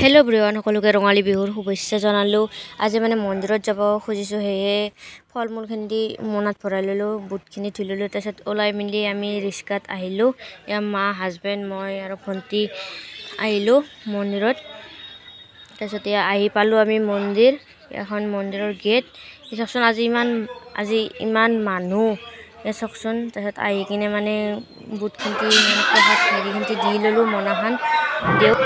Hello' everyone, সকলোকে ৰঙালী বিহুৰ শুভেচ্ছা জনালোঁ। আজি মানে মন্দিৰত যাব খুজিছোঁ, সেয়ে ফল মূলখিনি দি মোনাত ভৰাই ল'লোঁ, বুটখিনি ধুই ল'লোঁ। তাৰপিছত ওলাই মেলি আমি ৰিক্সাত আহিলোঁ। এয়া মা, হাজবেণ্ড, মই আৰু ভণ্টি আহিলোঁ মন্দিৰত। তাৰপিছত এয়া আহি পালোঁ আমি মন্দিৰ, এখন মন্দিৰৰ গেট। চাওকচোন আজি ইমান মানুহ, এয়া চাওকচোন। তাৰপিছত আহি কিনে মানে বুটখিনি প্ৰসাদ হেৰিখিনি দি ল'লোঁ, মোনাখন দিওঁ।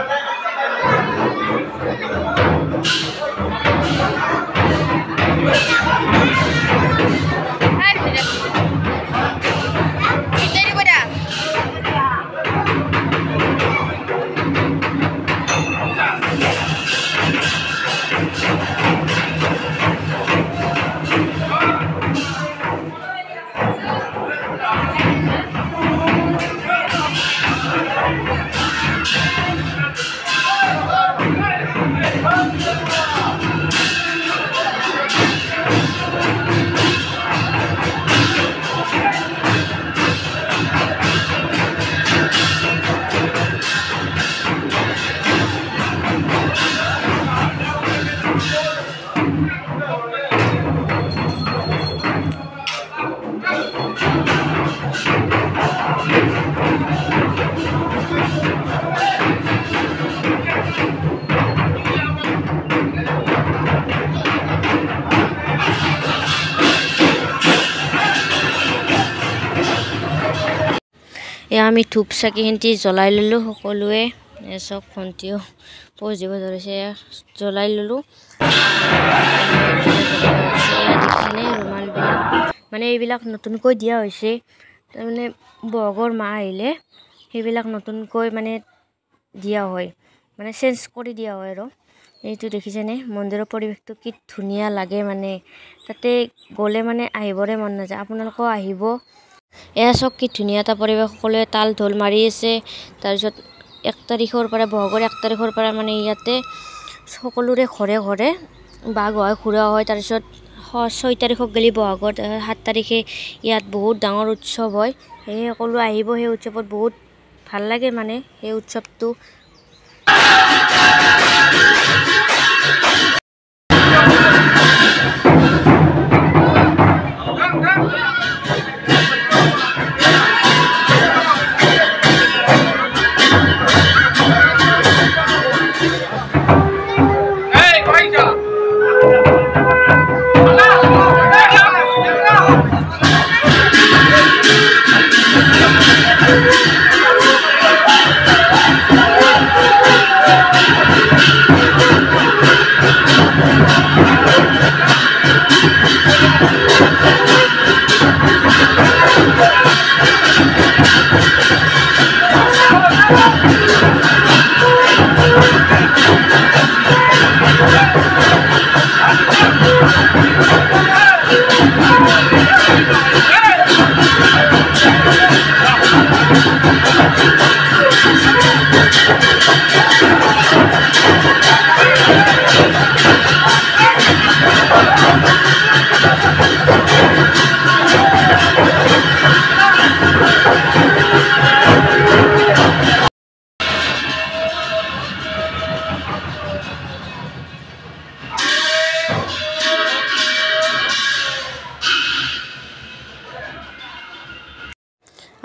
এয়া আমি ধূপ চাকিখিনি জ্বলাই ল'লোঁ সকলোৱে। চব ভণ্টিও প'জ দিব ধৰিছে, জ্বলাই ল'লোঁ। ৰুমালবিলাক মানে এইবিলাক নতুনকৈ দিয়া হৈছে, তাৰমানে বহাগৰ মাহ আহিলে সেইবিলাক নতুনকৈ মানে দিয়া হয়, মানে চেঞ্জ কৰি দিয়া হয় আৰু। এইটো দেখিছেনে, মন্দিৰৰ পৰিৱেশটো কি ধুনীয়া লাগে, মানে তাতে গ'লে মানে আহিবৰে মন নাযায়। আপোনালোকেও আহিব। এয়া চাওক কি ধুনীয়া এটা পৰিৱেশ, সকলোৱে তাল ঢোল মাৰি আছে। তাৰপিছত বহাগৰ 1 তাৰিখৰ পৰা মানে ইয়াতে সকলোৰে ঘৰে ঘৰে বাঁহ গোঁসাই ঘূৰা হয়। তাৰপিছত 6 তাৰিখত গ'লে বহাগৰ 7 তাৰিখে ইয়াত বহুত ডাঙৰ উৎসৱ হয়। সেয়ে সকলো আহিব, সেই উৎসৱত বহুত ভাল লাগে মানে সেই উৎসৱটো।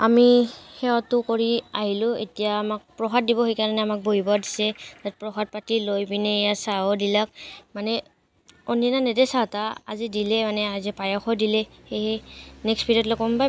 আমি সেৱাটো কৰি আহিলোঁ। এতিয়া আমাক প্ৰসাদ দিব, সেইকাৰণে আমাক বহিব দিছে। তাত প্ৰসাদ পাতি লৈ পিনে এয়া চাহো দিলাক, মানে অন্যদিনা নিদিয়ে চাহ তাহ, আজি দিলে, মানে আজি পায়সো দিলে। সেয়ে নেক্সট ভিডিঅ'ত লগ পাম। বাই।